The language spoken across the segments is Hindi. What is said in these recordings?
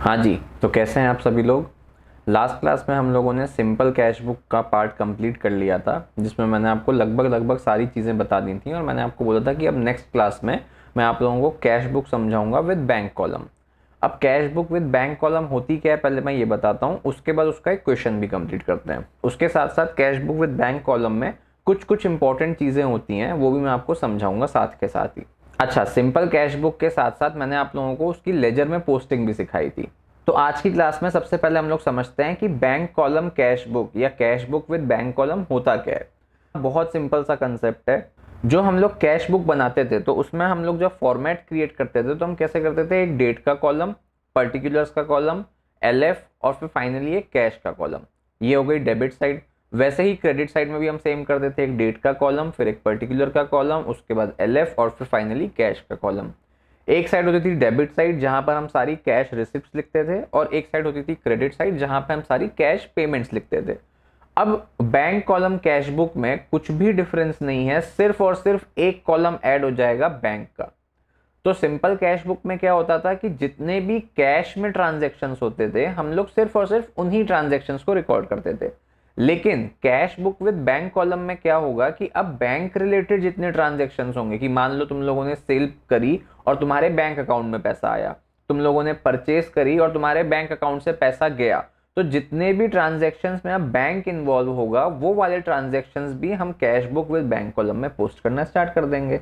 हाँ जी, तो कैसे हैं आप सभी लोग। लास्ट क्लास में हम लोगों ने सिंपल कैश बुक का पार्ट कंप्लीट कर लिया था, जिसमें मैंने आपको लगभग सारी चीज़ें बता दी थी और मैंने आपको बोला था कि अब नेक्स्ट क्लास में मैं आप लोगों को कैश बुक समझाऊंगा विद बैंक कॉलम। अब cash book with bank column होती क्या है पहले मैं ये बताता हूँ, उसके बाद उसका एक क्वेश्चन भी कंप्लीट करते हैं। उसके साथ साथ cash book with bank column में कुछ कुछ इंपॉर्टेंट चीज़ें होती हैं, वो भी मैं आपको समझाऊंगा साथ के साथ ही। अच्छा, सिंपल कैश बुक के साथ साथ मैंने आप लोगों को उसकी लेजर में पोस्टिंग भी सिखाई थी। तो आज की क्लास में सबसे पहले हम लोग समझते हैं कि बैंक कॉलम कैश बुक या cash book with bank column होता क्या है। बहुत सिंपल सा कंसेप्ट है। जो हम लोग कैश बुक बनाते थे तो उसमें हम लोग जब फॉर्मेट क्रिएट करते थे तो हम कैसे करते थे, एक डेट का कॉलम, पर्टिकुलर्स का कॉलम, एलएफ और फिर फाइनली एक कैश का कॉलम। ये हो गई डेबिट साइड। वैसे ही क्रेडिट साइड में भी हम सेम करते थे, एक डेट का कॉलम, फिर एक पर्टिकुलर का कॉलम, उसके बाद एलएफ और फिर फाइनली कैश का कॉलम। एक साइड होती थी डेबिट साइड जहां पर हम सारी कैश रिसिप्ट लिखते थे, और एक साइड होती थी क्रेडिट साइड जहां पर हम सारी कैश पेमेंट्स लिखते थे। अब बैंक कॉलम कैश बुक में कुछ भी डिफरेंस नहीं है, सिर्फ और सिर्फ एक कॉलम ऐड हो जाएगा बैंक का। तो सिंपल कैश बुक में क्या होता था कि जितने भी कैश में ट्रांजैक्शंस होते थे हम लोग सिर्फ और सिर्फ उन्हीं ट्रांजैक्शंस को रिकॉर्ड करते थे। लेकिन cash book with bank column में क्या होगा कि अब बैंक रिलेटेड जितने ट्रांजैक्शंस होंगे, कि मान लो तुम लोगों ने सेल करी और तुम्हारे बैंक अकाउंट में पैसा आया, तुम लोगों ने परचेस करी और तुम्हारे बैंक अकाउंट से पैसा गया, तो जितने भी ट्रांजैक्शंस में अब बैंक इन्वॉल्व होगा वो वाले ट्रांजैक्शंस भी हम cash book with bank column में पोस्ट करना स्टार्ट कर देंगे।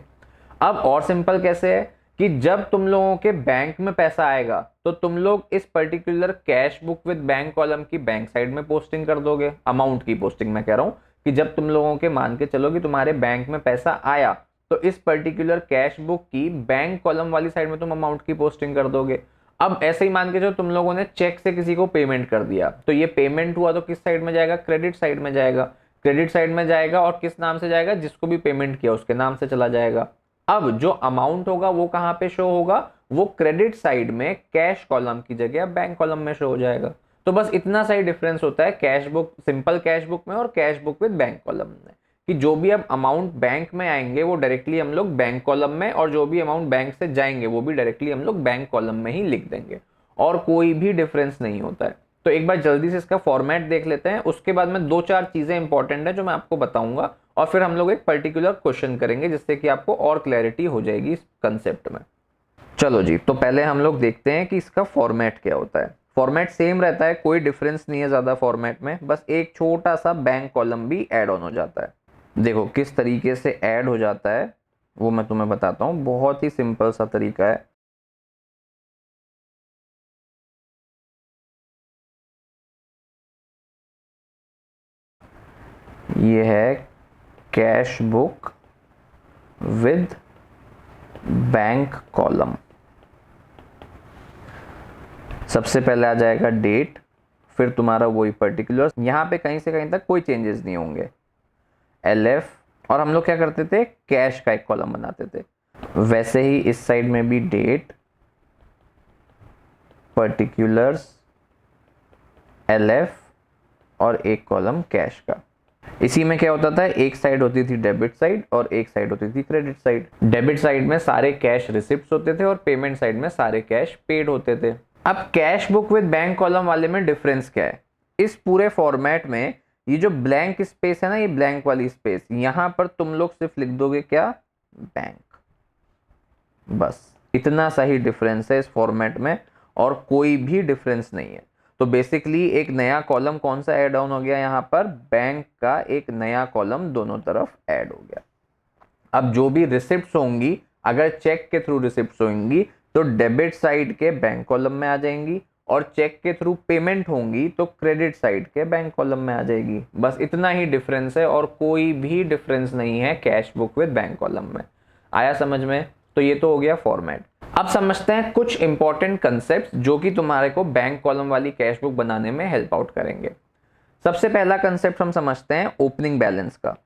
अब और सिंपल कैसे है कि जब तुम लोगों के बैंक में पैसा आएगा तो तुम लोग इस particular cash book with bank column की बैंक साइड में पोस्टिंग कर दोगे। अमाउंट की पोस्टिंग मैं कह रहा हूं कि जब तुम लोगों के, मान के चलो कि तुम्हारे बैंक में पैसा आया, तो इस पर्टिकुलर कैश बुक की बैंक कॉलम वाली साइड में तुम अमाउंट की पोस्टिंग कर दोगे। अब ऐसे ही मान के चलो तुम लोगों ने चेक से किसी को पेमेंट कर दिया, तो ये पेमेंट हुआ तो किस साइड में जाएगा, क्रेडिट साइड में जाएगा। क्रेडिट साइड में जाएगा और किस नाम से जाएगा, जिसको भी पेमेंट किया उसके नाम से चला जाएगा। अब जो अमाउंट होगा वो कहां पे शो होगा, वो क्रेडिट साइड में कैश कॉलम की जगह बैंक कॉलम में शो हो जाएगा। तो बस इतना सा ही डिफरेंस होता है cash book, simple cash book में और cash book with bank column में, कि जो भी अब अमाउंट बैंक में आएंगे वो डायरेक्टली हम लोग बैंक कॉलम में, और जो भी अमाउंट बैंक से जाएंगे वो भी डायरेक्टली हम लोग बैंक कॉलम में ही लिख देंगे, और कोई भी डिफरेंस नहीं होता है। तो एक बार जल्दी से इसका फॉर्मेट देख लेते हैं, उसके बाद में दो चार चीजें इंपॉर्टेंट है जो मैं आपको बताऊंगा, और फिर हम लोग एक पर्टिकुलर क्वेश्चन करेंगे जिससे कि आपको और क्लैरिटी हो जाएगी इस कंसेप्ट में। चलो जी, तो पहले हम लोग देखते हैं कि इसका फॉर्मेट क्या होता है। फॉर्मेट सेम रहता है, कोई डिफरेंस नहीं है ज्यादा फॉर्मेट में, बस एक छोटा सा बैंक कॉलम भी ऐड ऑन हो जाता है। देखो किस तरीके से ऐड हो जाता है वो मैं तुम्हें बताता हूँ, बहुत ही सिंपल सा तरीका है। ये है cash book with bank column. सबसे पहले आ जाएगा डेट, फिर तुम्हारा वही पर्टिकुलर्स, यहाँ पे कहीं से कहीं तक कोई चेंजेस नहीं होंगे, एलएफ, और हम लोग क्या करते थे, कैश का एक कॉलम बनाते थे। वैसे ही इस साइड में भी डेट, पर्टिकुलर्स, एलएफ और एक कॉलम कैश का। इसी में क्या होता था, एक साइड होती थी डेबिट साइड और एक साइड होती थी क्रेडिट साइड। डेबिट साइड में सारे कैश रिसिप्ट्स होते थे और पेमेंट साइड में सारे कैश पेड होते थे। अब cash book with bank column वाले में डिफरेंस क्या है, इस पूरे फॉर्मेट में ये जो ब्लैंक स्पेस है ना, ये ब्लैंक वाली स्पेस, यहां पर तुम लोग सिर्फ लिख दोगे क्या, बैंक। बस इतना सा ही डिफरेंस है इस फॉर्मेट में, और कोई भी डिफरेंस नहीं है। तो बेसिकली एक नया कॉलम कौन सा ऐड ऑन हो गया, यहाँ पर बैंक का एक नया कॉलम दोनों तरफ ऐड हो गया। अब जो भी रिसिप्ट्स होंगी, अगर चेक के थ्रू रिसिप्ट्स होंगी तो डेबिट साइड के बैंक कॉलम में आ जाएंगी, और चेक के थ्रू पेमेंट होंगी तो क्रेडिट साइड के बैंक कॉलम में आ जाएगी। बस इतना ही डिफरेंस है और कोई भी डिफरेंस नहीं है cash book with bank column में। आया समझ में। तो ये तो हो गया फॉर्मेट। अब समझते हैं कुछ इंपॉर्टेंट कंसेप्ट जो कि तुम्हारे को बैंक कॉलम वाली कैश बुक बनाने में हेल्प आउट करेंगे। सबसे पहला कंसेप्ट हम समझते हैं ओपनिंग बैलेंस का।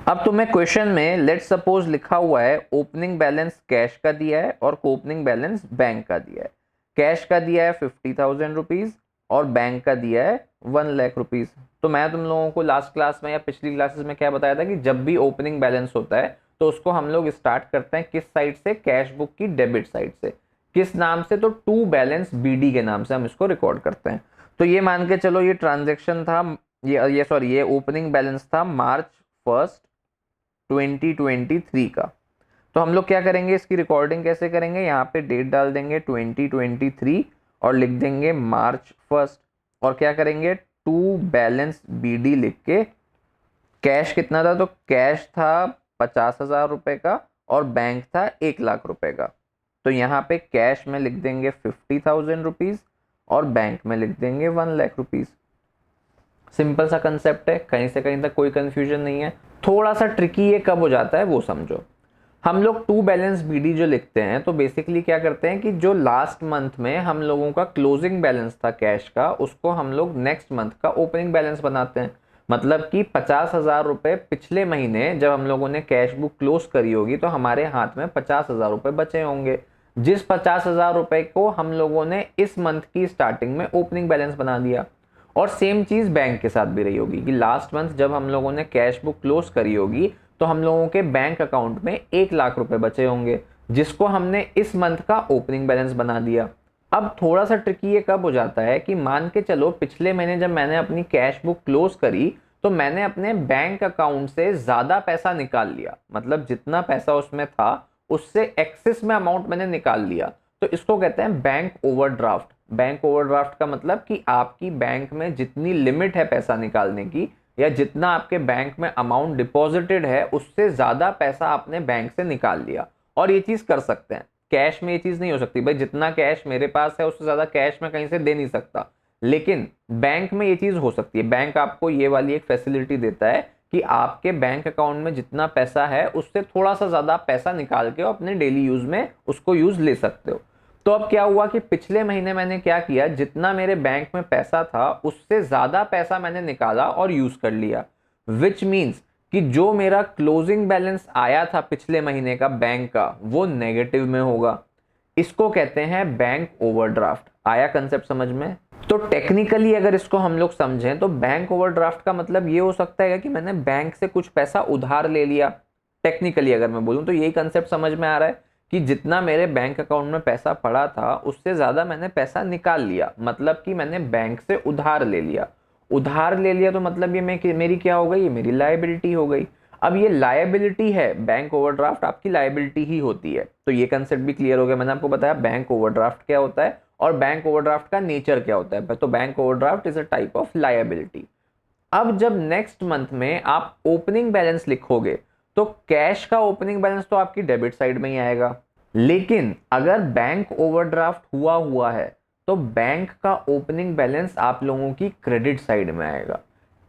अब तुम्हें क्वेश्चन में लेट सपोज लिखा हुआ है ओपनिंग बैलेंस कैश का दिया है और ओपनिंग बैलेंस बैंक का दिया है। कैश का दिया है 50,000 रुपीज और बैंक का दिया है 1 लाख रुपीज। तो मैं तुम लोगों को लास्ट क्लास में या पिछली क्लासेस में क्या बताया था कि जब भी ओपनिंग बैलेंस होता है तो उसको हम लोग स्टार्ट करते हैं किस साइड से, कैश बुक की डेबिट साइड से। किस नाम से? तो टू बैलेंस बीडी के नाम से हम इसको रिकॉर्ड करते हैं। तो ये मान के चलो ये ट्रांजेक्शन था, ये ओपनिंग बैलेंस था March 1 2023 का। तो हम लोग क्या करेंगे, इसकी रिकॉर्डिंग कैसे करेंगे, यहाँ पे डेट डाल देंगे 2023 और लिख देंगे March 1 और क्या करेंगे, टू बैलेंस बीडी लिख के कैश कितना था, तो कैश था 50,000 रुपए का और बैंक था 1 लाख रुपए का। तो यहाँ पे कैश में लिख देंगे 50,000 रुपीज और बैंक में लिख देंगे 1 लाख रुपीज। सिंपल सा कंसेप्ट है, कहीं से कहीं तक कोई कंफ्यूजन नहीं है। थोड़ा सा ट्रिकी ये कब हो जाता है वो समझो। हम लोग टू बैलेंस बीडी जो लिखते हैं तो बेसिकली क्या करते हैं कि जो लास्ट मंथ में हम लोगों का क्लोजिंग बैलेंस था कैश का, उसको हम लोग नेक्स्ट मंथ का ओपनिंग बैलेंस बनाते हैं। मतलब कि 50,000 रुपए पिछले महीने जब हम लोगों ने कैश बुक क्लोज करी होगी तो हमारे हाथ में 50,000 रुपए बचे होंगे, जिस 50,000 रुपए को हम लोगों ने इस मंथ की स्टार्टिंग में ओपनिंग बैलेंस बना दिया। और सेम चीज बैंक के साथ भी रही होगी कि लास्ट मंथ जब हम लोगों ने कैश बुक क्लोज करी होगी तो हम लोगों के बैंक अकाउंट में 1 लाख रुपए बचे होंगे, जिसको हमने इस मंथ का ओपनिंग बैलेंस बना दिया। अब थोड़ा सा ट्रिकी ये कब हो जाता है कि मान के चलो पिछले महीने जब मैंने अपनी कैश बुक क्लोज करी तो मैंने अपने बैंक अकाउंट से ज्यादा पैसा निकाल लिया, मतलब जितना पैसा उसमें था उससे एक्सेस में अमाउंट मैंने निकाल लिया। तो इसको कहते हैं बैंक ओवरड्राफ्ट। बैंक ओवरड्राफ्ट का मतलब कि आपकी बैंक में जितनी लिमिट है पैसा निकालने की या जितना आपके बैंक में अमाउंट डिपॉजिटेड है उससे ज्यादा पैसा आपने बैंक से निकाल लिया। और ये चीज कर सकते हैं, कैश में ये चीज नहीं हो सकती, भाई जितना कैश मेरे पास है उससे ज्यादा कैश मैं कहीं से दे नहीं सकता, लेकिन बैंक में ये चीज हो सकती है। बैंक आपको ये वाली एक फैसिलिटी देता है कि आपके बैंक अकाउंट में जितना पैसा है उससे थोड़ा सा ज्यादा पैसा निकाल के अपने डेली यूज में उसको यूज ले सकते हो। तो अब क्या हुआ कि पिछले महीने मैंने क्या किया, जितना मेरे बैंक में पैसा था उससे ज्यादा पैसा मैंने निकाला और यूज कर लिया, विच मीन्स कि जो मेरा क्लोजिंग बैलेंस आया था पिछले महीने का बैंक का वो नेगेटिव में होगा। इसको कहते हैं बैंक ओवरड्राफ्ट। आया कंसेप्ट समझ में? तो टेक्निकली अगर इसको हम लोग समझें तो बैंक ओवरड्राफ्ट का मतलब ये हो सकता है कि मैंने बैंक से कुछ पैसा उधार ले लिया। टेक्निकली अगर मैं बोलूं तो यही कंसेप्ट समझ में आ रहा है कि जितना मेरे बैंक अकाउंट में पैसा पड़ा था उससे ज्यादा मैंने पैसा निकाल लिया, मतलब कि मैंने बैंक से उधार ले लिया। उधार ले लिया तो मतलब ये मेरी क्या हो गई, ये मेरी लायबिलिटी हो गई। अब ये लायबिलिटी है, बैंक ओवरड्राफ्ट आपकी लायबिलिटी ही होती है। तो ये कंसेप्ट भी क्लियर हो गया। मैंने आपको बताया बैंक ओवरड्राफ्ट क्या होता है और बैंक ओवरड्राफ्ट का नेचर क्या होता है। तो bank overdraft is a type of liability. अब जब नेक्स्ट मंथ में आप ओपनिंग बैलेंस लिखोगे तो कैश का ओपनिंग बैलेंस तो आपकी डेबिट साइड में ही आएगा, लेकिन अगर बैंक ओवरड्राफ्ट हुआ है तो बैंक का ओपनिंग बैलेंस आप लोगों की क्रेडिट साइड में आएगा।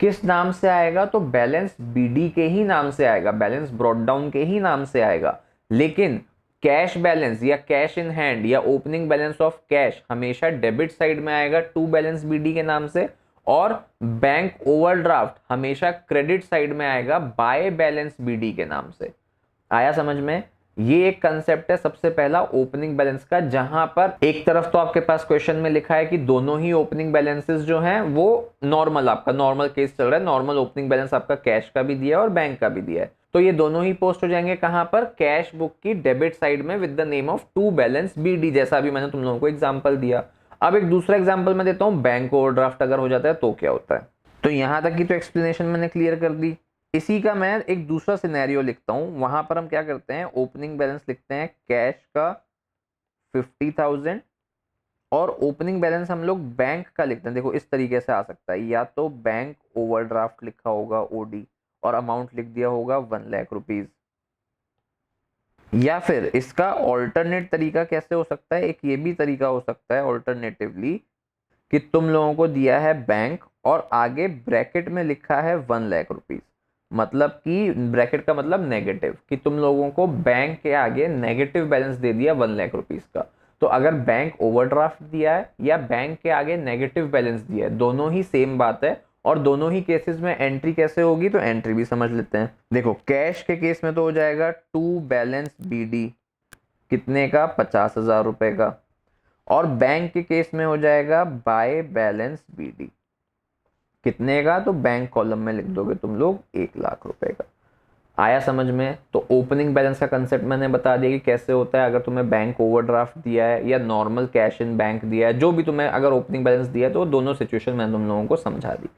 किस नाम से आएगा? तो बैलेंस बीडी के ही नाम से आएगा, बैलेंस ब्रॉट डाउन के ही नाम से आएगा। लेकिन कैश बैलेंस या कैश इन हैंड या ओपनिंग बैलेंस ऑफ कैश हमेशा डेबिट साइड में आएगा टू बैलेंस बीडी के नाम से, और बैंक ओवरड्राफ्ट हमेशा क्रेडिट साइड में आएगा बाय बैलेंस बीडी के नाम से। आया समझ में? ये एक कंसेप्ट है सबसे पहला ओपनिंग बैलेंस का, जहां पर एक तरफ तो आपके पास क्वेश्चन में लिखा है कि दोनों ही ओपनिंग बैलेंसेस जो हैं वो नॉर्मल, आपका नॉर्मल केस चल रहा है, नॉर्मल ओपनिंग बैलेंस आपका कैश का भी दिया है और बैंक का भी दिया है। तो ये दोनों ही पोस्ट हो जाएंगे कहां पर? कैश बुक की डेबिट साइड में with the name of to balance BD, जैसा अभी मैंने तुम लोगों को एग्जांपल दिया। अब एक दूसरा एग्जांपल मैं देता हूं, बैंक ओवरड्राफ्ट अगर हो जाता है तो क्या होता है। तो यहां तक की तो एक्सप्लेनेशन मैंने क्लियर कर दी। इसी का मैं एक दूसरा सिनेरियो लिखता हूं, वहां पर हम क्या करते हैं, ओपनिंग बैलेंस लिखते हैं कैश का 50,000 और ओपनिंग बैलेंस हम लोग बैंक का लिखते हैं। देखो इस तरीके से आ सकता है, या तो बैंक ओवरड्राफ्ट लिखा होगा ओडी और अमाउंट लिख दिया होगा 1 लाख रुपीज, या फिर इसका ऑल्टरनेट तरीका कैसे हो सकता है, एक ये भी तरीका हो सकता है ऑल्टरनेटिवली कि तुम लोगों को दिया है बैंक और आगे ब्रैकेट में लिखा है 1 लाख रुपीज, मतलब कि ब्रैकेट का मतलब नेगेटिव, कि तुम लोगों को बैंक के आगे नेगेटिव बैलेंस दे दिया 1 लाख रुपीज का। तो अगर बैंक ओवरड्राफ्ट दिया है या बैंक के आगे नेगेटिव बैलेंस दिया है, दोनों ही सेम बात है और दोनों ही केसेस में एंट्री कैसे होगी तो एंट्री भी समझ लेते हैं। देखो कैश के केस में तो हो जाएगा टू बैलेंस बीडी, कितने का? 50,000 रुपए का, और बैंक के केस में हो जाएगा बाय बैलेंस बीडी, कितने का? तो बैंक कॉलम में लिख दोगे तुम लोग 1 लाख रुपए का। आया समझ में? तो ओपनिंग बैलेंस का कंसेप्ट मैंने बता दिया कि कैसे होता है। अगर तुम्हें बैंक ओवरड्राफ्ट दिया है या नॉर्मल कैश इन बैंक दिया है, जो भी तुम्हें अगर ओपनिंग बैलेंस दिया है, तो दोनों सिचुएशन मैंने तुम लोगों को समझा दी।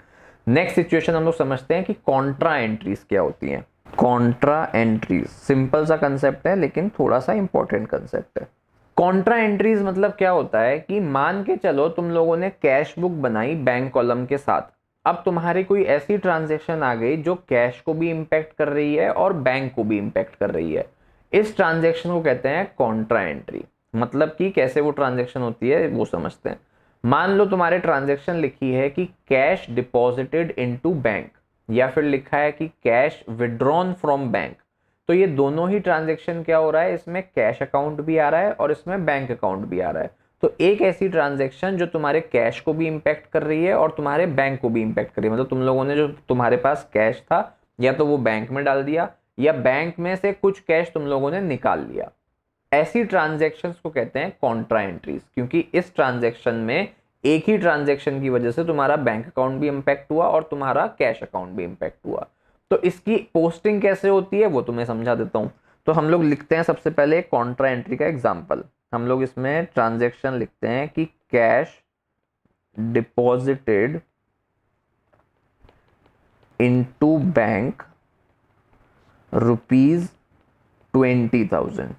नेक्स्ट सिचुएशन हम लोग समझते हैं कि कॉन्ट्रा एंट्रीज क्या होती हैं। कॉन्ट्रा एंट्रीज सिंपल सा कंसेप्ट है, लेकिन थोड़ा सा इंपॉर्टेंट कंसेप्ट है। कॉन्ट्रा एंट्रीज मतलब क्या होता है कि मान के चलो तुम लोगों ने कैश बुक बनाई बैंक कॉलम के साथ। अब तुम्हारी कोई ऐसी ट्रांजैक्शन आ गई जो कैश को भी इंपैक्ट कर रही है और बैंक को भी इंपैक्ट कर रही है। इस ट्रांजैक्शन को कहते हैं कॉन्ट्रा एंट्री। मतलब कि कैसे वो ट्रांजैक्शन होती है वो समझते हैं। मान लो तुम्हारे ट्रांजैक्शन लिखी है कि कैश डिपॉजिटेड इनटू बैंक, या फिर लिखा है कि कैश विड्रॉन फ्रॉम बैंक। तो ये दोनों ही ट्रांजैक्शन क्या हो रहा है, इसमें कैश अकाउंट भी आ रहा है और इसमें बैंक अकाउंट भी आ रहा है। तो एक ऐसी ट्रांजैक्शन जो तुम्हारे कैश को भी इंपैक्ट कर रही है और तुम्हारे बैंक को भी इंपैक्ट कर रही है। मतलब तुम लोगों ने जो तुम्हारे पास कैश था या तो वो बैंक में डाल दिया या बैंक में से कुछ कैश तुम लोगों ने निकाल लिया। ऐसी ट्रांजैक्शंस को कहते हैं कॉन्ट्रा एंट्रीज, क्योंकि इस ट्रांजैक्शन में एक ही ट्रांजैक्शन की वजह से तुम्हारा बैंक अकाउंट भी इंपैक्ट हुआ और तुम्हारा कैश अकाउंट भी इंपैक्ट हुआ। तो इसकी पोस्टिंग कैसे होती है वो तुम्हें समझा देता हूं। तो हम लोग लिखते हैं सबसे पहले कॉन्ट्रा एंट्री का एग्जांपल। हम लोग इसमें ट्रांजैक्शन लिखते हैं कि कैश डिपॉजिटेड इनटू बैंक ₹20,000।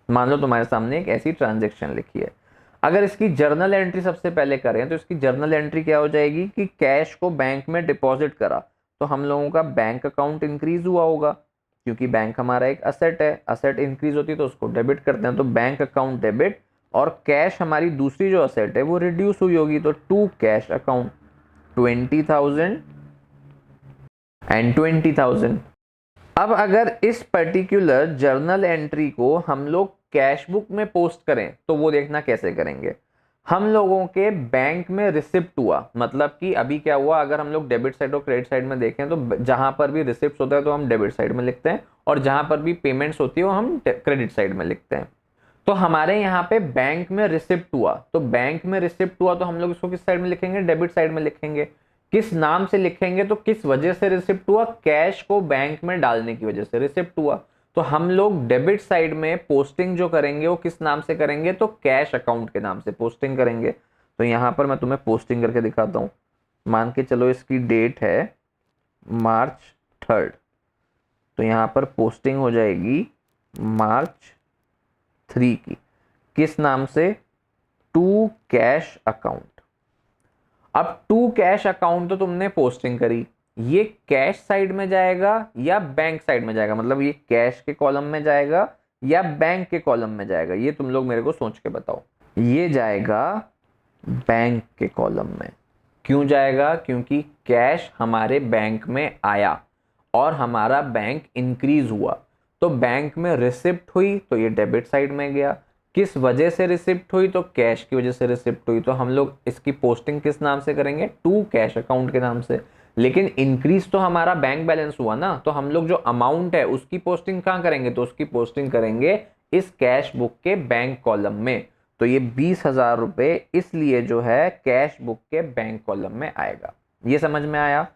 मान लो तुम्हारे सामने एक ऐसी ट्रांजैक्शन लिखी है। अगर इसकी जर्नल एंट्री सबसे पहले करें तो इसकी जर्नल एंट्री क्या हो जाएगी कि कैश को बैंक में डिपॉजिट करा, तो हम लोगों का बैंक अकाउंट इंक्रीज हुआ होगा, क्योंकि बैंक हमारा एक असेट है। असेट इंक्रीज होती है तो उसको डेबिट करते हैं, तो बैंक अकाउंट डेबिट। और कैश हमारी दूसरी जो असेट है वो रिड्यूस हुई होगी, तो टू कैश अकाउंट 20,000 एंड 20,000। अब अगर इस पर्टिकुलर जर्नल एंट्री को हम लोग कैश बुक में पोस्ट करें तो वो देखना कैसे करेंगे। हम लोगों के बैंक में रिसिप्ट हुआ, मतलब कि अभी क्या हुआ, अगर हम लोग डेबिट साइड और क्रेडिट साइड में देखें तो जहां पर भी रिसिप्ट होता है तो हम डेबिट साइड में लिखते हैं, और जहां पर भी पेमेंट्स होती है वो हम क्रेडिट साइड में लिखते हैं। तो हमारे यहाँ पे बैंक में रिसिप्ट हुआ, तो बैंक में रिसिप्ट हुआ तो हम लोग इसको किस साइड में लिखेंगे, डेबिट साइड में लिखेंगे। किस नाम से लिखेंगे, तो किस वजह से रिसिप्ट हुआ, कैश को बैंक में डालने की वजह से रिसिप्ट हुआ। तो हम लोग डेबिट साइड में पोस्टिंग जो करेंगे वो किस नाम से करेंगे, तो कैश अकाउंट के नाम से पोस्टिंग करेंगे। तो यहाँ पर मैं तुम्हें पोस्टिंग करके दिखाता हूँ। मान के चलो इसकी डेट है March 3rd, तो यहाँ पर पोस्टिंग हो जाएगी March 3 की। किस नाम से, टू कैश अकाउंट। अब टू कैश अकाउंट तो तुमने पोस्टिंग करी, ये कैश साइड में जाएगा या बैंक साइड में जाएगा, मतलब ये कैश के कॉलम में जाएगा या बैंक के कॉलम में जाएगा, ये तुम लोग मेरे को सोच के बताओ। ये जाएगा बैंक के कॉलम में। क्यों जाएगा, क्योंकि कैश हमारे बैंक में आया और हमारा बैंक इंक्रीज हुआ, तो बैंक में रिसिप्ट हुई तो ये डेबिट साइड में गया। किस वजह से रिसिप्ट हुई, तो कैश की वजह से रिसिप्ट हुई, तो हम लोग इसकी पोस्टिंग किस नाम से करेंगे, टू कैश अकाउंट के नाम से। लेकिन इंक्रीज तो हमारा बैंक बैलेंस हुआ ना, तो हम लोग जो अमाउंट है उसकी पोस्टिंग कहाँ करेंगे, तो उसकी पोस्टिंग करेंगे इस कैश बुक के बैंक कॉलम में। तो ये 20,000 रुपए इसलिए जो है कैश बुक के बैंक कॉलम में आएगा। ये समझ में आया।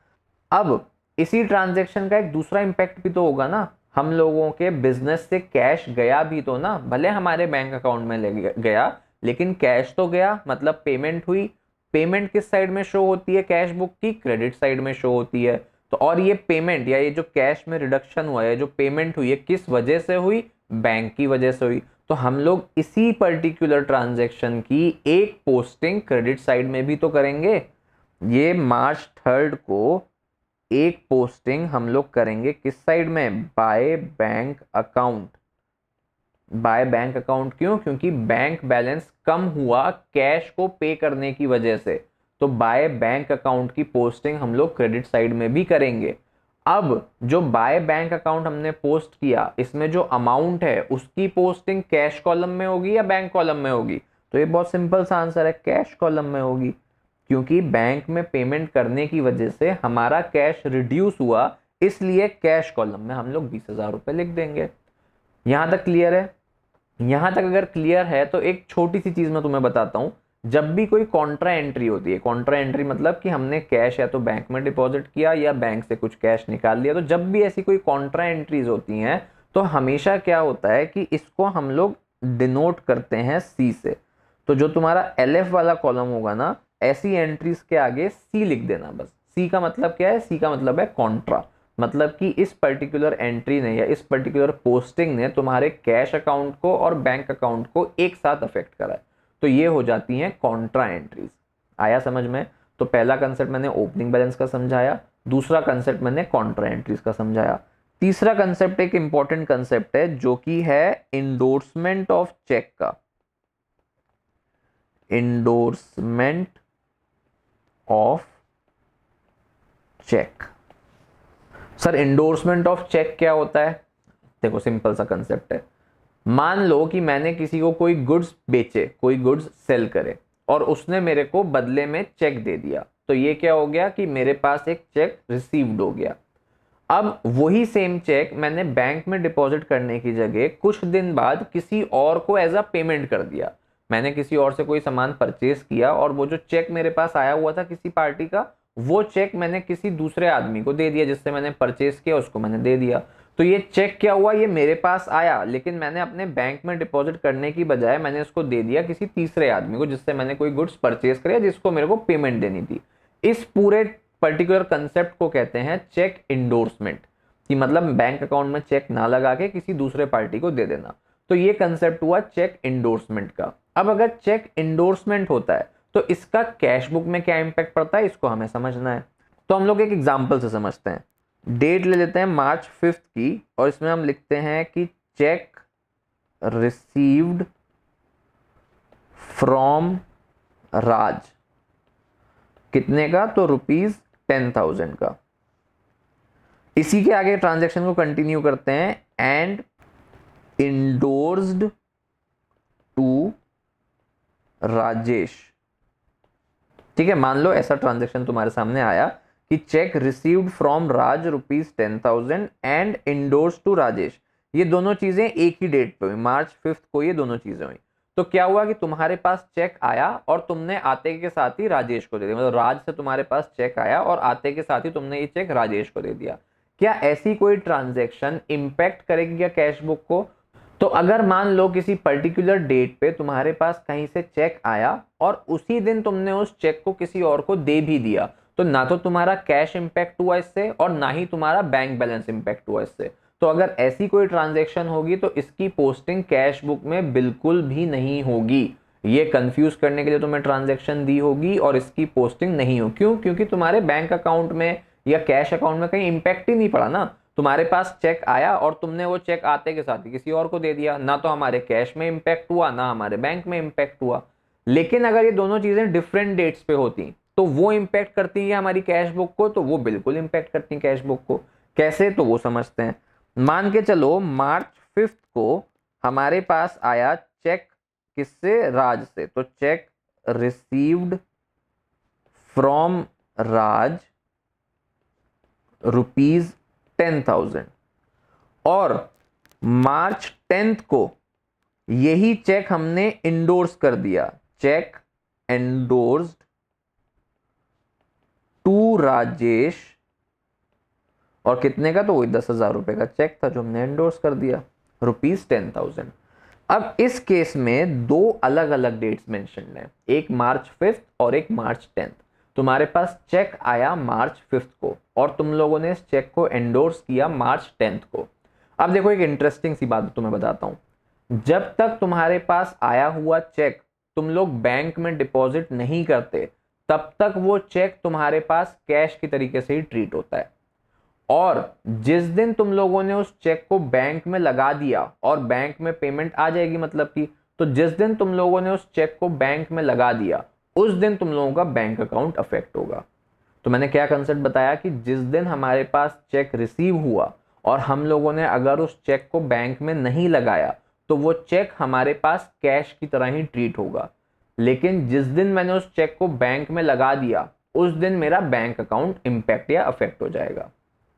अब इसी ट्रांजेक्शन का एक दूसरा इंपैक्ट भी तो होगा ना, हम लोगों के बिजनेस से कैश गया भी तो ना, भले हमारे बैंक अकाउंट में गया लेकिन कैश तो गया, मतलब पेमेंट हुई। पेमेंट किस साइड में शो होती है कैश बुक की, क्रेडिट साइड में शो होती है। तो और ये पेमेंट या ये जो कैश में रिडक्शन हुआ है, जो पेमेंट हुई है, किस वजह से हुई, बैंक की वजह से हुई। तो हम लोग इसी पर्टिकुलर ट्रांजेक्शन की एक पोस्टिंग क्रेडिट साइड में भी तो करेंगे। ये March 3rd को एक पोस्टिंग हम लोग करेंगे किस साइड में, by bank account. By bank account क्यों, क्योंकि बैंक बैलेंस कम हुआ कैश को पे करने की वजह से, तो बाय बैंक अकाउंट की पोस्टिंग हम लोग क्रेडिट साइड में भी करेंगे। अब जो बाय बैंक अकाउंट हमने पोस्ट किया, इसमें जो अमाउंट है उसकी पोस्टिंग कैश कॉलम में होगी या बैंक कॉलम में होगी, तो ये बहुत सिंपल सा आंसर है, कैश कॉलम में होगी। क्योंकि बैंक में पेमेंट करने की वजह से हमारा कैश रिड्यूस हुआ, इसलिए कैश कॉलम में हम लोग 20,000 रुपए लिख देंगे। यहां तक क्लियर है? यहां तक अगर क्लियर है तो एक छोटी सी चीज मैं तुम्हें बताता हूं। जब भी कोई कॉन्ट्रा एंट्री होती है, कॉन्ट्रा एंट्री मतलब कि हमने कैश या तो बैंक में डिपॉजिट किया या बैंक से कुछ कैश निकाल लिया, तो जब भी ऐसी कोई कॉन्ट्रा एंट्रीज होती हैं तो हमेशा क्या होता है कि इसको हम लोग डिनोट करते हैं सी से। तो जो तुम्हारा एलएफ वाला कॉलम होगा ना, ऐसी एंट्रीज के आगे सी लिख देना बस। सी का मतलब क्या है? सी का मतलब है कॉन्ट्रा, मतलब कि इस पर्टिकुलर एंट्री ने या इस पर्टिकुलर पोस्टिंग ने तुम्हारे कैश अकाउंट को और बैंक अकाउंट को एक साथ अफेक्ट करा है, तो ये हो जाती हैं कॉन्ट्रा एंट्रीज। आया समझ में? तो पहला कंसेप्ट मैंने ओपनिंग बैलेंस का समझाया, दूसरा कंसेप्ट मैंने कॉन्ट्रा एंट्रीज का समझाया। तीसरा कंसेप्ट एक इंपॉर्टेंट कंसेप्ट है जो कि है इंडोर्समेंट ऑफ चेक का। Endorsement of cheque. Sir endorsement of cheque क्या होता है? देखो सिंपल सा कंसेप्ट है। मान लो कि मैंने किसी को कोई गुड्स बेचे, कोई गुड्स सेल करे और उसने मेरे को बदले में चेक दे दिया, तो ये क्या हो गया कि मेरे पास एक चेक रिसीव्ड हो गया। अब वही सेम चेक मैंने बैंक में डिपॉजिट करने की जगह कुछ दिन बाद किसी और को एज अ पेमेंट कर दिया। मैंने किसी और से कोई सामान परचेज किया और वो जो चेक मेरे पास आया हुआ था किसी पार्टी का, वो चेक मैंने किसी दूसरे आदमी को दे दिया जिससे मैंने परचेज किया, उसको मैंने दे दिया। तो ये चेक क्या हुआ? ये मेरे पास आया लेकिन मैंने अपने बैंक में डिपॉजिट करने की बजाय मैंने इसको दे दिया किसी तीसरे आदमी को जिससे मैंने कोई गुड्स परचेज किया, जिसको मेरे को पेमेंट देनी थी। इस पूरे पर्टिकुलर कंसेप्ट को कहते हैं चेक इंडोर्समेंट, कि मतलब बैंक अकाउंट में चेक ना लगा के किसी दूसरे पार्टी को दे देना। तो ये कंसेप्ट हुआ चेक इंडोर्समेंट का। अब अगर चेक इंडोर्समेंट होता है तो इसका कैश बुक में क्या इंपैक्ट पड़ता है, इसको हमें समझना है। तो हम लोग एक एग्जांपल से समझते हैं। डेट ले लेते हैं March 5 की और इसमें हम लिखते हैं कि चेक रिसीव्ड फ्रॉम राज। कितने का? तो ₹10,000 का। इसी के आगे ट्रांजैक्शन को कंटिन्यू करते हैं। And endorsed to Rajesh. ठीक है, मान लो ऐसा ट्रांजैक्शन तुम्हारे सामने आया कि cheque received from Raj ₹10,000 and endorse to Rajesh. ये दोनों चीजें एक ही डेट पे हुई, March 5 को ये दोनों चीजें हुई। तो क्या हुआ कि तुम्हारे पास चेक आया और तुमने आते के साथ ही राजेश को दे दिया, मतलब राज से तुम्हारे पास चेक आया और आते के साथ ही तुमने ये चेक राजेश को दे दिया। क्या ऐसी कोई ट्रांजैक्शन इंपैक्ट करेगी क्या कैश बुक को? तो अगर मान लो किसी पर्टिकुलर डेट पे तुम्हारे पास कहीं से चेक आया और उसी दिन तुमने उस चेक को किसी और को दे भी दिया, तो ना तो तुम्हारा कैश इंपैक्ट हुआ इससे और ना ही तुम्हारा बैंक बैलेंस इंपैक्ट हुआ इससे। तो अगर ऐसी कोई ट्रांजैक्शन होगी तो इसकी पोस्टिंग कैश बुक में बिल्कुल भी नहीं होगी। ये कंफ्यूज करने के लिए तुम्हें ट्रांजैक्शन दी होगी और इसकी पोस्टिंग नहीं हो। क्यों? क्योंकि तुम्हारे बैंक अकाउंट में या कैश अकाउंट में कहीं इंपैक्ट ही नहीं पड़ा ना। तुम्हारे पास चेक आया और तुमने वो चेक आते के साथ ही किसी और को दे दिया, ना तो हमारे कैश में इंपैक्ट हुआ ना हमारे बैंक में इंपैक्ट हुआ। लेकिन अगर ये दोनों चीजें डिफरेंट डेट्स पे होती तो वो इंपैक्ट करती है हमारी कैश बुक को, तो वो बिल्कुल इंपैक्ट करती है कैश बुक को। कैसे? तो वो समझते हैं। मान के चलो March 5 को हमारे पास आया चेक, किससे? राज से। तो चेक रिसीव्ड फ्रॉम राज ₹10,000 और March 10 को यही चेक हमने इंडोर्स कर दिया। चेक एंडोर्स्ड टू राजेश, और कितने का? तो वही ₹10,000 का चेक था जो हमने एंडोर्स कर दिया, ₹10,000। अब इस केस में दो अलग अलग डेट्स मेंशन्ड हैं, एक March 5 और एक March 10। तुम्हारे पास चेक आया March 5 को और तुम लोगों ने इस चेक को एंडोर्स किया March 10 को। अब देखो एक इंटरेस्टिंग सी बात तुम्हें बताता हूं। जब तक तुम्हारे पास आया हुआ चेक तुम लोग बैंक में डिपॉजिट नहीं करते, तब तक वो चेक तुम्हारे पास कैश की तरीके से ही ट्रीट होता है। और जिस दिन तुम लोगों ने उस चेक को बैंक में लगा दिया और बैंक में पेमेंट आ जाएगी, मतलब कि तो जिस दिन तुम लोगों ने उस चेक को बैंक में लगा दिया उस दिन तुम लोगों का बैंक अकाउंट अफेक्ट होगा। तो मैंने क्या कंसेप्ट बताया कि जिस दिन हमारे पास चेक रिसीव हुआ और हम लोगों ने अगर उस चेक को बैंक में नहीं लगाया तो वो चेक हमारे पास कैश की तरह ही ट्रीट होगा। लेकिन जिस दिन मैंने उस चेक को बैंक में लगा दिया उस दिन मेरा बैंक अकाउंट इंपैक्ट या अफेक्ट हो जाएगा।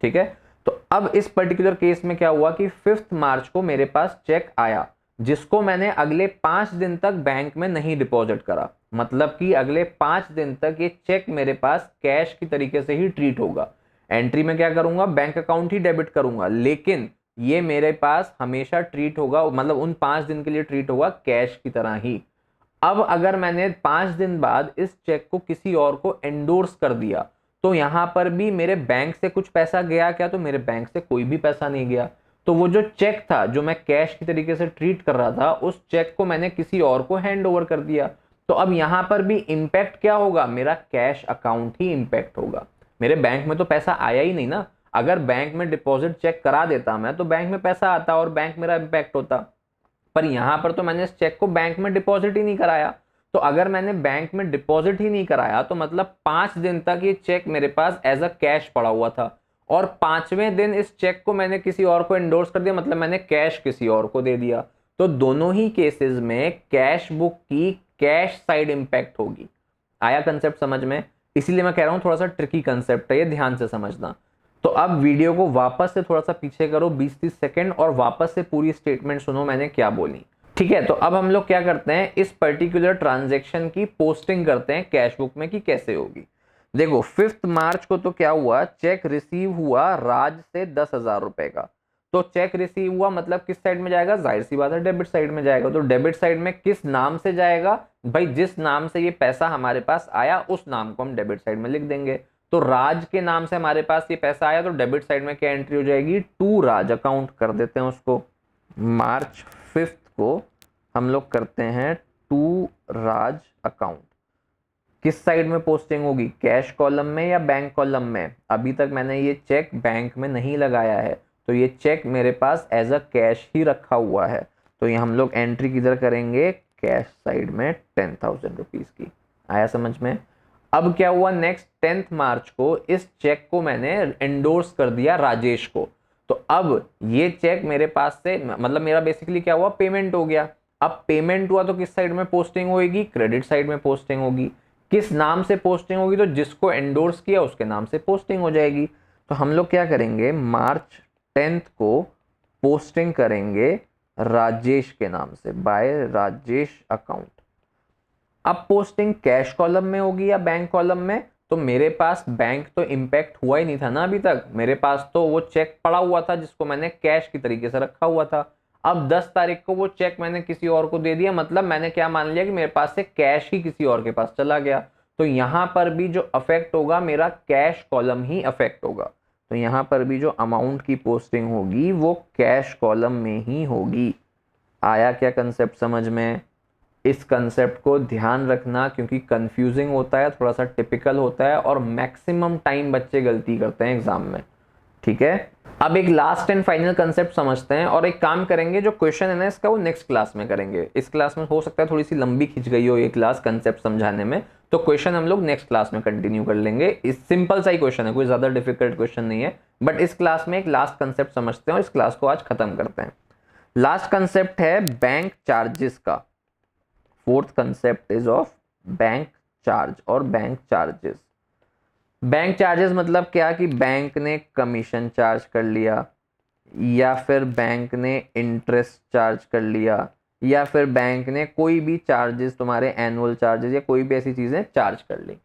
ठीक है, तो अब इस पर्टिकुलर केस में क्या हुआ कि 5 मार्च को मेरे पास चेक आया, जिसको मैंने अगले 5 दिन तक बैंक में नहीं डिपॉजिट करा। मतलब कि अगले 5 दिन तक ये चेक मेरे पास कैश की तरीके से ही ट्रीट होगा। एंट्री में क्या करूंगा, बैंक अकाउंट ही डेबिट करूंगा, लेकिन ये मेरे पास हमेशा ट्रीट होगा, मतलब उन 5 दिन के लिए ट्रीट होगा कैश की तरह ही। अब अगर मैंने 5 दिन बाद इस चेक को किसी और को एंडोर्स कर दिया, तो यहां पर भी मेरे बैंक से कुछ पैसा गया क्या? तो मेरे बैंक से कोई भी पैसा नहीं गया। तो वो जो चेक था, जो मैं कैश की तरीके से ट्रीट कर रहा था, उस चेक को मैंने किसी और को हैंड ओवर कर दिया। तो अब यहां पर भी इंपैक्ट क्या होगा? मेरा कैश अकाउंट ही इंपैक्ट होगा। मेरे बैंक में तो पैसा आया ही नहीं ना। अगर बैंक में डिपॉजिट चेक करा देता मैं, तो बैंक में पैसा आता और बैंक मेरा इंपैक्ट होता। पर यहां पर तो मैंने इस चेक को बैंक में डिपॉजिट ही नहीं कराया। तो अगर मैंने बैंक में डिपॉजिट ही नहीं कराया, तो मतलब 5 दिन तक ये चेक मेरे पास एज अ कैश पड़ा हुआ था, और 5वें दिन इस चेक को मैंने किसी और को एंडोर्स कर दिया, मतलब मैंने कैश किसी और को दे दिया। तो दोनों ही केसेस में कैश बुक की कैश साइड इंपैक्ट होगी। आया कंसेप्ट समझ में? इसीलिए मैं कह रहा हूं थोड़ा सा ट्रिकी कंसेप्ट है ये, ध्यान से समझना। तो अब वीडियो को वापस से थोड़ा सा पीछे करो 20-30 सेकंड, और वापस से पूरी स्टेटमेंट सुनो मैंने क्या बोली। ठीक है, तो अब हम लोग क्या करते हैं, इस पर्टिकुलर ट्रांजैक्शन की पोस्टिंग करते हैं कैश बुक में कि कैसे होगी। देखो 5 मार्च को तो क्या हुआ, चेक रिसीव हुआ राज से 10,000 रुपए का। तो चेक रिसीव हुआ मतलब किस साइड में जाएगा? जाहिर सी बात है डेबिट साइड में जाएगा। तो डेबिट साइड में किस नाम से जाएगा? भाई जिस नाम से ये पैसा हमारे पास आया उस नाम को हम डेबिट साइड में लिख देंगे। तो राज के नाम से हमारे पास ये पैसा आया, तो डेबिट साइड में क्या एंट्री हो जाएगी? टू राज अकाउंट कर देते हैं उसको। मार्च 5 को हम लोग करते हैं टू राज अकाउंट। किस साइड में पोस्टिंग होगी? कैश कॉलम में या बैंक कॉलम में? अभी तक मैंने ये चेक बैंक में नहीं लगाया है, तो ये चेक मेरे पास एज अ कैश ही रखा हुआ है। तो ये हम लोग एंट्री किधर करेंगे? कैश साइड में 10,000 रुपीज की। आया समझ में? अब क्या हुआ नेक्स्ट, 10 मार्च को इस चेक को मैंने एंडोर्स कर दिया राजेश को। तो अब ये चेक मेरे पास से, मतलब मेरा बेसिकली क्या हुआ, पेमेंट हो गया। अब पेमेंट हुआ तो किस साइड में पोस्टिंग होगी? क्रेडिट साइड में पोस्टिंग होगी। किस नाम से पोस्टिंग होगी? तो जिसको एंडोर्स किया उसके नाम से पोस्टिंग हो जाएगी। तो हम लोग क्या करेंगे, मार्च 10 को पोस्टिंग करेंगे राजेश के नाम से, बाय राजेश अकाउंट। अब पोस्टिंग कैश कॉलम में होगी या बैंक कॉलम में? तो मेरे पास बैंक तो इंपैक्ट हुआ ही नहीं था ना अभी तक। मेरे पास तो वो चेक पड़ा हुआ था जिसको मैंने कैश की तरीके से रखा हुआ था। अब 10 तारीख को वो चेक मैंने किसी और को दे दिया, मतलब मैंने क्या मान लिया कि मेरे पास से कैश ही किसी और के पास चला गया। तो यहां पर भी जो अफेक्ट होगा मेरा कैश कॉलम ही अफेक्ट होगा। तो यहां पर भी जो अमाउंट की पोस्टिंग होगी वो कैश कॉलम में ही होगी। आया क्या कंसेप्ट समझ में? इस कंसेप्ट को ध्यान रखना, क्योंकि कंफ्यूजिंग होता है, थोड़ा सा टिपिकल होता है, और मैक्सिमम टाइम बच्चे गलती करते हैं एग्जाम में। ठीक है, अब एक लास्ट एंड फाइनल कंसेप्ट समझते हैं, और एक काम करेंगे, जो क्वेश्चन है ना इसका वो नेक्स्ट क्लास में करेंगे। इस क्लास में हो सकता है थोड़ी सी लंबी खिंच गई हो ये क्लास कंसेप्ट समझाने में, तो क्वेश्चन हम लोग नेक्स्ट क्लास में कंटिन्यू कर लेंगे। इस सिंपल सा ही क्वेश्चन है, कोई ज्यादा डिफिकल्ट क्वेश्चन नहीं है, बट इस क्लास में एक लास्ट कंसेप्ट समझते हैं और इस क्लास को आज खत्म करते हैं। लास्ट कंसेप्ट है बैंक चार्जेस का। Fourth concept is of bank charge और बैंक चार्जेस। बैंक चार्जेस मतलब क्या कि बैंक ने कमीशन चार्ज कर लिया, या फिर बैंक ने इंटरेस्ट चार्ज कर लिया, या फिर बैंक ने कोई भी चार्जेस, तुम्हारे एनुअल चार्जेस या कोई भी ऐसी चीजें चार्ज कर ली।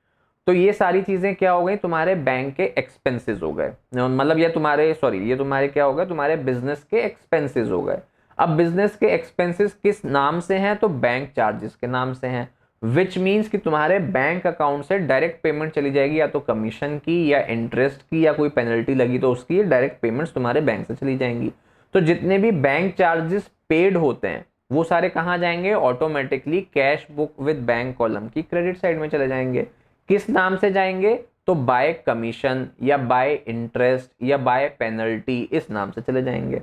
तो ये सारी चीजें क्या हो गई? तुम्हारे बैंक के एक्सपेंसेस हो गए, मतलब ये तुम्हारे क्या हो गए? तुम्हारे बिजनेस के एक्सपेंसेस हो गए। अब बिजनेस के एक्सपेंसेस किस नाम से हैं? तो बैंक चार्जेस के नाम से हैं, विच मीन्स कि तुम्हारे बैंक अकाउंट से डायरेक्ट पेमेंट चली जाएगी, या तो कमीशन की या इंटरेस्ट की, या कोई पेनल्टी लगी तो उसकी डायरेक्ट पेमेंट्स तुम्हारे बैंक से चली जाएंगी। तो जितने भी बैंक चार्जेस पेड होते हैं वो सारे कहाँ जाएंगे? Automatically cash book with bank column की क्रेडिट साइड में चले जाएंगे। किस नाम से जाएंगे? तो बाय कमीशन या बाय इंटरेस्ट या बाय पेनल्टी, इस नाम से चले जाएंगे।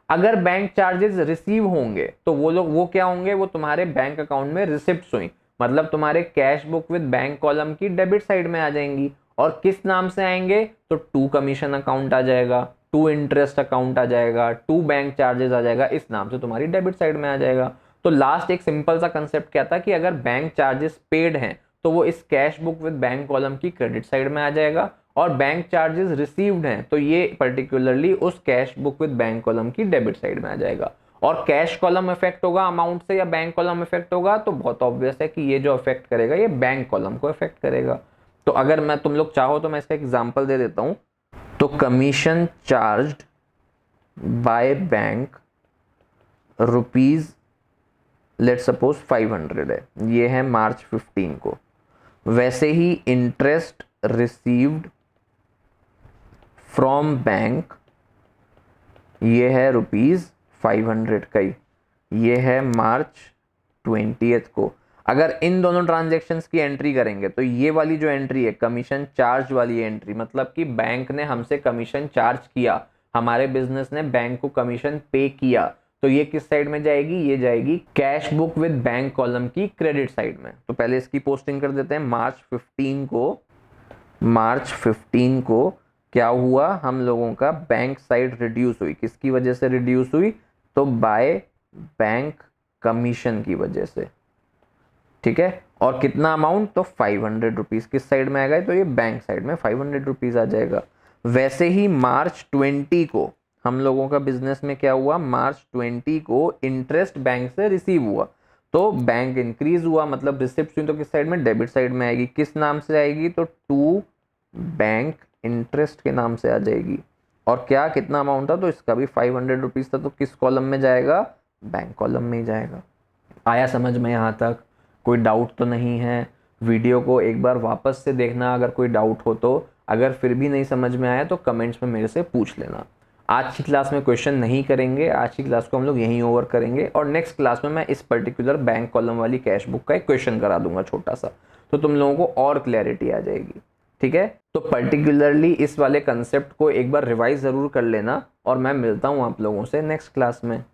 अगर बैंक चार्जेस रिसीव होंगे तो वो क्या होंगे? वो तुम्हारे बैंक अकाउंट में रिसिप्ट्स हुई, मतलब तुम्हारे cash book with bank column की डेबिट साइड में आ जाएंगी। और किस नाम से आएंगे? तो टू कमीशन अकाउंट आ जाएगा, टू इंटरेस्ट अकाउंट आ जाएगा, टू बैंक चार्जेस आ जाएगा, इस नाम से तुम्हारी डेबिट साइड में आ जाएगा। तो लास्ट एक सिंपल सा कंसेप्ट क्या था कि अगर बैंक चार्जेस पेड हैं तो वो इस cash book with bank column की क्रेडिट साइड में आ जाएगा, और बैंक चार्जेस रिसीव्ड हैं तो ये पर्टिकुलरली उस cash book with bank column की डेबिट साइड में आ जाएगा। और कैश कॉलम इफेक्ट होगा अमाउंट से या बैंक कॉलम इफेक्ट होगा, तो बहुत ऑब्वियस है कि ये जो इफेक्ट करेगा ये बैंक कॉलम को इफेक्ट करेगा। तो अगर मैं तुम लोग चाहो तो मैं इसका एग्जांपल दे देता हूं। तो commission charged by bank rupees let suppose 500 है, ये है मार्च 15 को। वैसे ही इंटरेस्ट रिसीव्ड फ्रॉम बैंक ये है रुपीज 500 का ही, ये है मार्च 20 को। अगर इन दोनों ट्रांजैक्शंस की एंट्री करेंगे तो ये वाली जो एंट्री है कमीशन चार्ज वाली एंट्री, मतलब कि बैंक ने हमसे कमीशन चार्ज किया, हमारे बिजनेस ने बैंक को कमीशन पे किया, तो ये किस साइड में जाएगी, ये जाएगी cash book with bank column की क्रेडिट साइड में। तो पहले इसकी पोस्टिंग कर देते हैं। मार्च 15 को क्या हुआ, हम लोगों का बैंक साइड रिड्यूस हुई। किसकी वजह से रिड्यूस हुई, तो बाय बैंक कमीशन की वजह से, ठीक है। और कितना अमाउंट, तो 500 रुपीज किस साइड में आएगा, तो ये बैंक साइड में 500 रुपीज आ जाएगा। वैसे ही मार्च 20 को हम लोगों का बिजनेस में क्या हुआ, मार्च 20 को इंटरेस्ट बैंक से रिसीव हुआ, तो बैंक इंक्रीज हुआ, मतलब रिसिप्ट हुई, तो किस साइड में, डेबिट साइड में आएगी। किस नाम से आएगी, तो टू बैंक इंटरेस्ट के नाम से आ जाएगी। और क्या कितना अमाउंट था, तो इसका भी 500 रुपीज था, तो किस कॉलम में जाएगा, बैंक कॉलम में ही जाएगा। आया समझ में यहाँ तक, कोई डाउट तो नहीं है। वीडियो को एक बार वापस से देखना अगर कोई डाउट हो तो, अगर फिर भी नहीं समझ में आया तो कमेंट्स में मेरे से पूछ लेना। आज की क्लास में क्वेश्चन नहीं करेंगे, आज की क्लास को हम लोग यहीं ओवर करेंगे, और नेक्स्ट क्लास में मैं इस पर्टिकुलर बैंक कॉलम वाली कैश बुक का एक क्वेश्चन करा दूंगा छोटा सा, तो तुम लोगों को और क्लैरिटी आ जाएगी, ठीक है। तो पर्टिकुलरली इस वाले कंसेप्ट को एक बार रिवाइज ज़रूर कर लेना, और मैं मिलता हूँ आप लोगों से नेक्स्ट क्लास में।